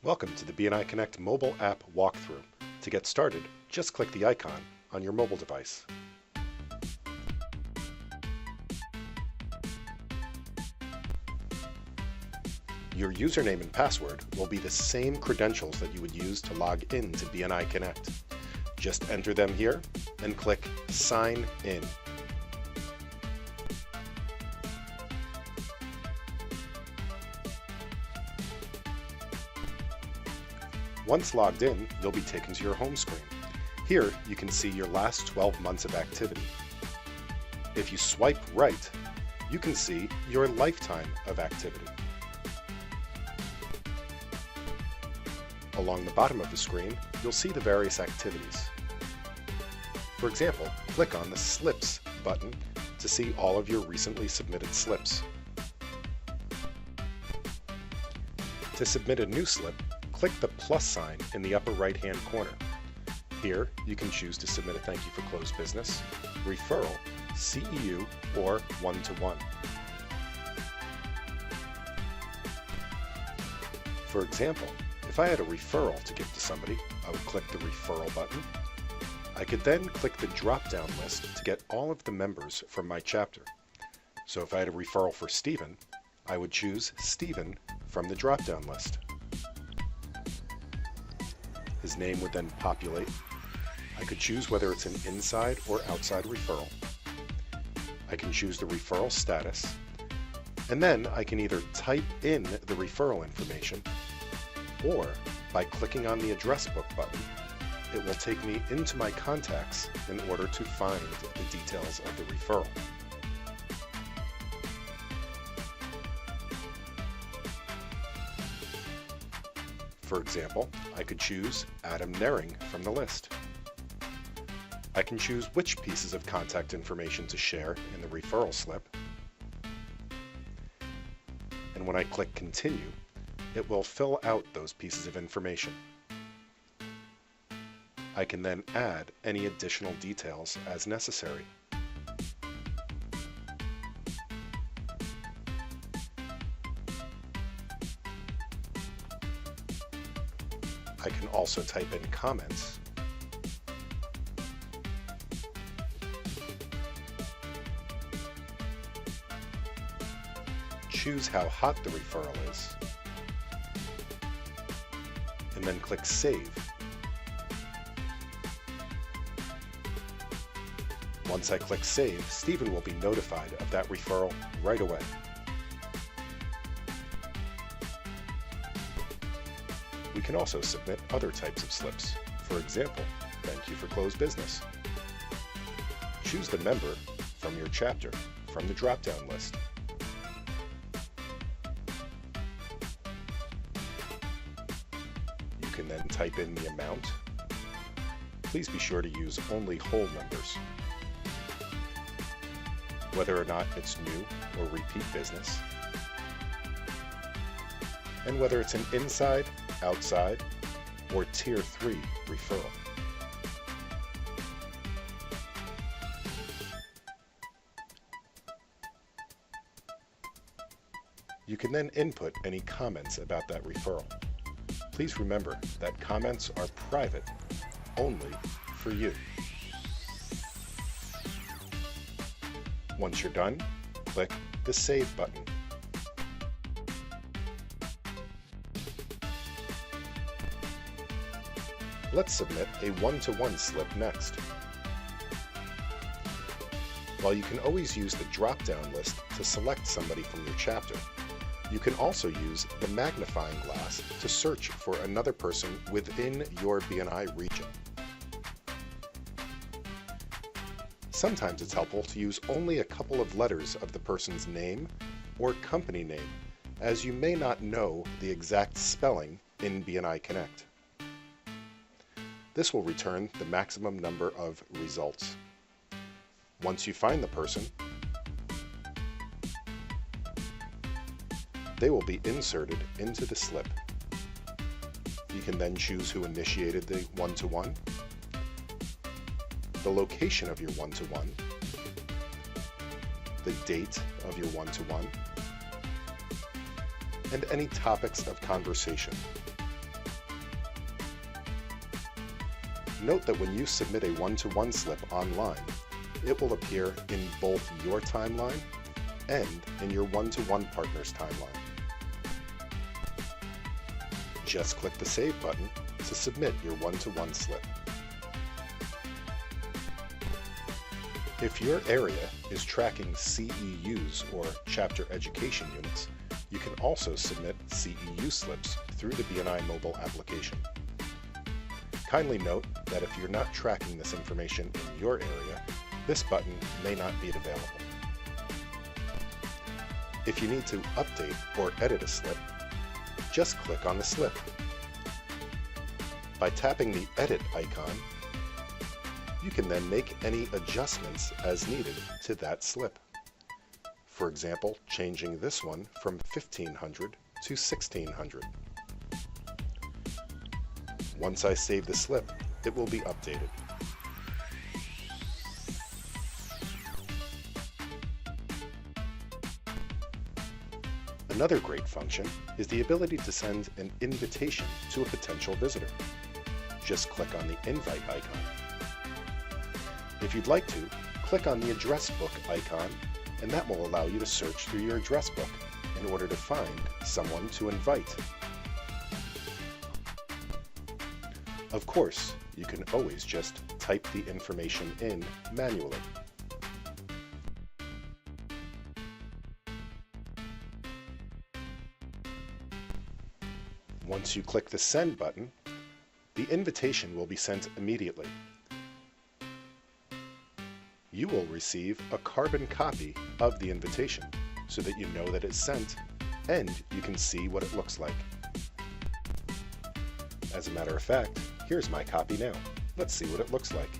Welcome to the BNI Connect mobile app walkthrough. To get started, just click the icon on your mobile device. Your username and password will be the same credentials that you would use to log in to BNI Connect. Just enter them here and click Sign In. Once logged in, you'll be taken to your home screen. Here, you can see your last 12 months of activity. If you swipe right, you can see your lifetime of activity. Along the bottom of the screen, you'll see the various activities. For example, click on the Slips button to see all of your recently submitted slips. To submit a new slip, click the plus sign in the upper right-hand corner. Here, you can choose to submit a thank you for closed business, referral, CEU, or one-to-one. For example, if I had a referral to give to somebody, I would click the referral button. I could then click the drop-down list to get all of the members from my chapter. So if I had a referral for Stephen, I would choose Stephen from the drop-down list. His name would then populate. I could choose whether it's an inside or outside referral. I can choose the referral status, and then I can either type in the referral information, or by clicking on the address book button, it will take me into my contacts in order to find the details of the referral. For example, I could choose Adam Nering from the list. I can choose which pieces of contact information to share in the referral slip. And when I click Continue, it will fill out those pieces of information. I can then add any additional details as necessary. I can also type in comments. Choose how hot the referral is, and then click Save. Once I click Save, Stephen will be notified of that referral right away. We can also submit other types of slips. For example, thank you for closed business. Choose the member from your chapter from the drop-down list. You can then type in the amount. Please be sure to use only whole numbers. Whether or not it's new or repeat business, and whether it's an inside, outside, or Tier 3 referral. You can then input any comments about that referral. Please remember that comments are private, only for you. Once you're done, click the Save button. Let's submit a one-to-one slip next. While you can always use the drop-down list to select somebody from your chapter, you can also use the magnifying glass to search for another person within your BNI region. Sometimes it's helpful to use only a couple of letters of the person's name or company name, as you may not know the exact spelling in BNI Connect. This will return the maximum number of results. Once you find the person, they will be inserted into the slip. You can then choose who initiated the one-to-one, the location of your one-to-one, the date of your one-to-one, and any topics of conversation. Note that when you submit a one-to-one slip online, it will appear in both your timeline and in your one-to-one partner's timeline. Just click the Save button to submit your one-to-one slip. If your area is tracking CEUs or chapter education units, you can also submit CEU slips through the BNI mobile application. Kindly note that if you're not tracking this information in your area, this button may not be available. If you need to update or edit a slip, just click on the slip. By tapping the Edit icon, you can then make any adjustments as needed to that slip. For example, changing this one from 1500 to 1600. Once I save the slip, it will be updated. Another great function is the ability to send an invitation to a potential visitor. Just click on the Invite icon. If you'd like to, click on the Address Book icon, and that will allow you to search through your address book in order to find someone to invite. Of course, you can always just type the information in manually. Once you click the Send button, the invitation will be sent immediately. You will receive a carbon copy of the invitation so that you know that it's sent and you can see what it looks like. As a matter of fact, here's my copy now. Let's see what it looks like.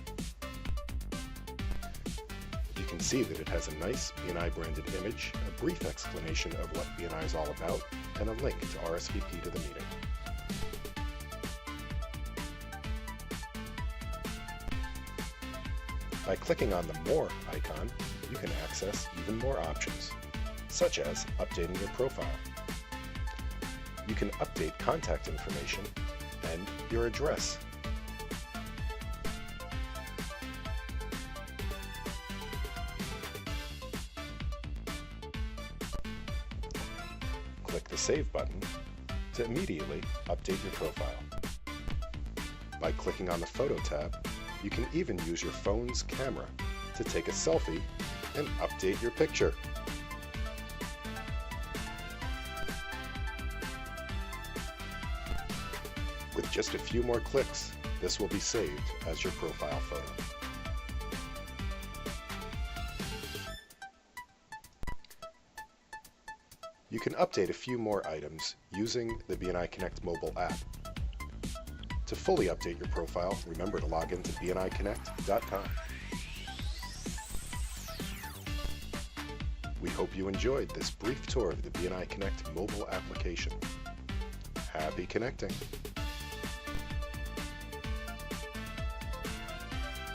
You can see that it has a nice BNI branded image, a brief explanation of what BNI is all about, and a link to RSVP to the meeting. By clicking on the More icon, you can access even more options, such as updating your profile. You can update contact information and your address. Click the Save button to immediately update your profile. By clicking on the Photo tab, you can even use your phone's camera to take a selfie and update your picture. With just a few more clicks, this will be saved as your profile photo. You can update a few more items using the BNI Connect mobile app. To fully update your profile, remember to log into bniconnect.com. We hope you enjoyed this brief tour of the BNI Connect mobile application. Happy connecting!